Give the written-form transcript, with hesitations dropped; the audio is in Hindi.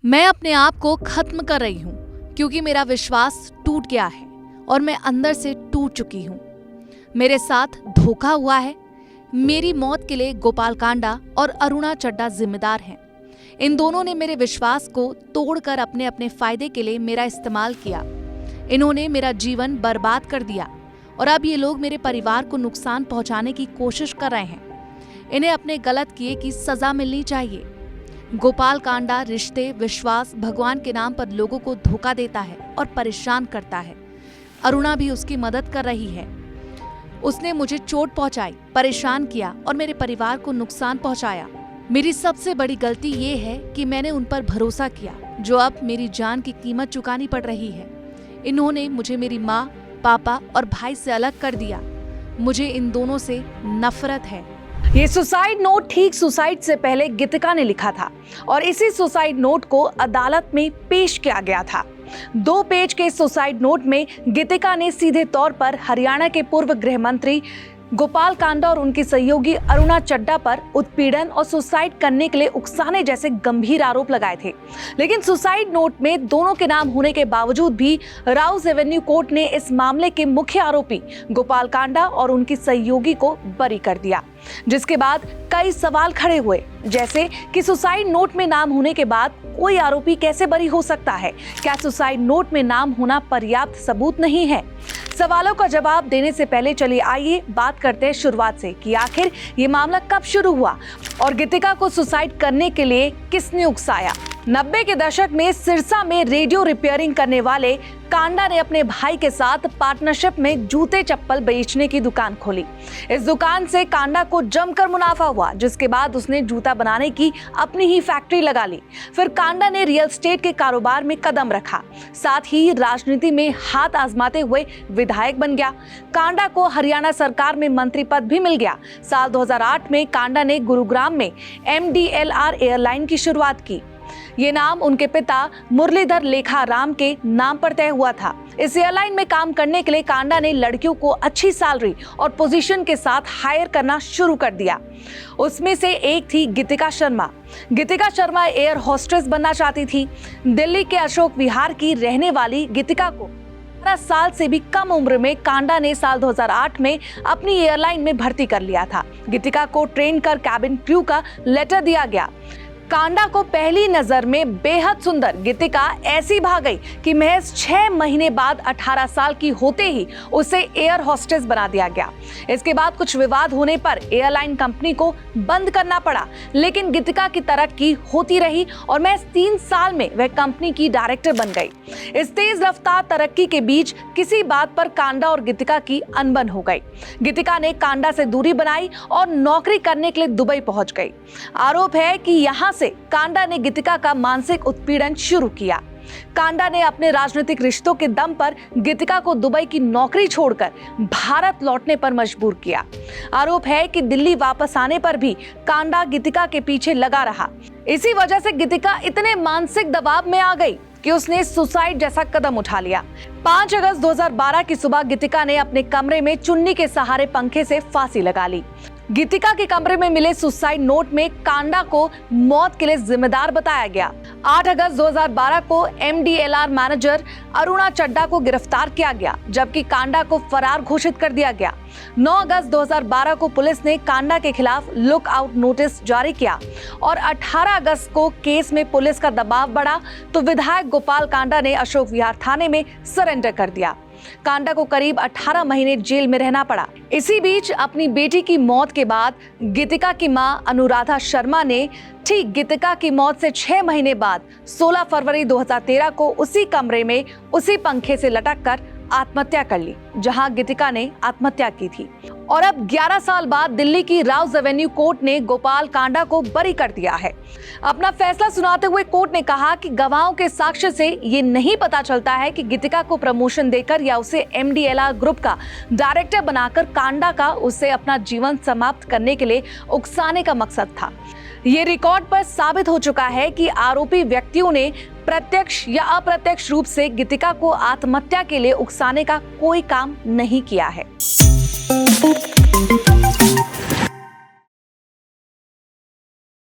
मैं अपने आप को खत्म कर रही हूँ क्योंकि मेरा विश्वास टूट गया है और मैं अंदर से टूट चुकी हूँ। मेरे साथ धोखा हुआ है। मेरी मौत के लिए गोपाल कांडा और अरुणा चड्ढा जिम्मेदार हैं। इन दोनों ने मेरे विश्वास को तोड़कर अपने अपने फायदे के लिए मेरा इस्तेमाल किया। इन्होंने मेरा जीवन बर्बाद कर दिया और अब ये लोग मेरे परिवार को नुकसान पहुंचाने की कोशिश कर रहे हैं। इन्हें अपने गलत किए की सजा मिलनी चाहिए। गोपाल कांडा रिश्ते, विश्वास, भगवान के नाम पर लोगों को धोखा देता है और परेशान करता है। अरुणा भी उसकी मदद कर रही है। उसने मुझे चोट पहुंचाई, परेशान किया और मेरे परिवार को नुकसान पहुंचाया। मेरी सबसे बड़ी गलती ये है कि मैंने उन पर भरोसा किया, जो अब मेरी जान की कीमत चुकानी पड़ रही है। इन्होंने मुझे मेरी माँ, पापा और भाई से अलग कर दिया। मुझे इन दोनों से नफरत है। ये सुसाइड नोट ठीक सुसाइड से पहले गीतिका ने लिखा था और इसी सुसाइड नोट को अदालत में पेश किया गया था। 2 पेज के सुसाइड नोट में गीतिका ने सीधे तौर पर हरियाणा के पूर्व गृह मंत्री गोपाल कांडा और उनकी सहयोगी अरुणा चड्ढा पर उत्पीड़न और सुसाइड करने के लिए उकसाने जैसे गंभीर आरोप लगाए थे। लेकिन सुसाइड नोट में दोनों के नाम होने के बावजूद भी राउज एवेन्यू कोर्ट ने इस मामले के मुख्य आरोपी गोपाल कांडा और उनकी सहयोगी को बरी कर दिया, जिसके बाद कई सवाल खड़े हुए, जैसे कि सुसाइड नोट में नाम होने के बाद कोई आरोपी कैसे बरी हो सकता है? क्या सुसाइड नोट में नाम होना पर्याप्त सबूत नहीं है? सवालों का जवाब देने से पहले चलिए आइए बात करते हैं शुरुआत से कि आखिर ये मामला कब शुरू हुआ और गीतिका को सुसाइड करने के लिए किसने उकसाया। 90 के दशक में सिरसा में रेडियो रिपेयरिंग करने वाले कांडा ने अपने भाई के साथ पार्टनरशिप में जूते चप्पल बेचने की दुकान खोली। इस दुकान से कांडा को जमकर मुनाफा हुआ, जिसके बाद उसने जूता बनाने की अपनी ही फैक्ट्री लगा ली। फिर कांडा ने रियल एस्टेट के कारोबार में कदम रखा, साथ ही राजनीति में हाथ आजमाते हुए विधायक बन गया। कांडा को हरियाणा सरकार में मंत्री पद भी मिल गया। साल 2008 में कांडा ने गुरुग्राम में MDLR एयरलाइन की शुरुआत की। ये नाम उनके पिता मुरलीधर लेखाराम के नाम पर तय हुआ था। इस एयरलाइन में काम करने के लिए कांडा ने लड़कियों को अच्छी सैलरी और पोजीशन के साथ हायर करना शुरू कर दिया। उसमें से एक थी गीतिका शर्मा। गीतिका शर्मा एयर होस्टेस बनना चाहती थी। दिल्ली के अशोक विहार की रहने वाली गीतिका को 18 साल से भी कम उम्र में कांडा ने साल 2008 में अपनी एयरलाइन में भर्ती कर लिया था। गीतिका को ट्रेन कर कैबिन क्रू का लेटर दिया गया। कांडा को पहली नजर में बेहद सुंदर गीतिका ऐसी भा गई कि महज 6 महीने बाद 18 साल की होते ही उसे एयर होस्टेस बना दिया गया। इसके बाद कुछ विवाद होने पर एयरलाइन कंपनी को बंद करना पड़ा, लेकिन गीतिका की तरक्की होती रही और महज 3 साल में वह कंपनी की डायरेक्टर बन गई। इस तेज रफ्तार तरक्की के बीच किसी बात पर कांडा और गीतिका की अनबन हो गई। गीतिका ने कांडा से दूरी बनाई और नौकरी करने के लिए दुबई पहुंच गई। आरोप है कि यहाँ से कांडा ने गीतिका का मानसिक उत्पीड़न शुरू किया। कांडा ने अपने राजनीतिक रिश्तों के दम पर गीतिका को दुबई की नौकरी छोड़कर भारत लौटने पर मजबूर किया। आरोप है कि दिल्ली वापस आने पर भी कांडा गीतिका के पीछे लगा रहा। इसी वजह से गीतिका इतने मानसिक दबाव में आ गई कि उसने सुसाइड जैसा कदम उठा लिया। 5 अगस्त 2012 की सुबह गीतिका ने अपने कमरे में चुन्नी के सहारे पंखे से फांसी लगा ली। गीतिका के कमरे में मिले सुसाइड नोट में कांडा को मौत के लिए जिम्मेदार बताया गया। 8 अगस्त 2012 को MDLR मैनेजर अरुणा चड्ढा को गिरफ्तार किया गया, जबकि कांडा को फरार घोषित कर दिया गया। 9 अगस्त 2012 को पुलिस ने कांडा के खिलाफ लुक आउट नोटिस जारी किया और 18 अगस्त को केस में पुलिस का दबाव बढ़ा तो विधायक गोपाल कांडा ने अशोक विहार थाने में सरेंडर कर दिया। कांडा को करीब 18 महीने जेल में रहना पड़ा। इसी बीच अपनी बेटी की मौत के बाद गीतिका की मां अनुराधा शर्मा ने ठीक गीतिका की मौत से 6 महीने बाद 16 फरवरी 2013 को उसी कमरे में उसी पंखे से लटक कर आत्महत्या कर ली, जहां गीतिका ने आत्महत्या की थी। और अब 11 साल बाद दिल्ली की राउज एवेन्यू कोर्ट ने गोपाल कांडा को बरी कर दिया है। अपना फैसला सुनाते हुए कोर्ट ने कहा कि गवाहों के साक्ष्य से ये नहीं पता चलता है कि गीतिका को प्रमोशन देकर या उसे MDLR ग्रुप का डायरेक्टर बनाकर कांडा का उसे अपना जीवन समाप्त करने के लिए उकसाने का मकसद था। ये रिकॉर्ड पर साबित हो चुका है कि आरोपी व्यक्तियों ने प्रत्यक्ष या अप्रत्यक्ष रूप से गीतिका को आत्महत्या के लिए उकसाने का कोई काम नहीं किया है।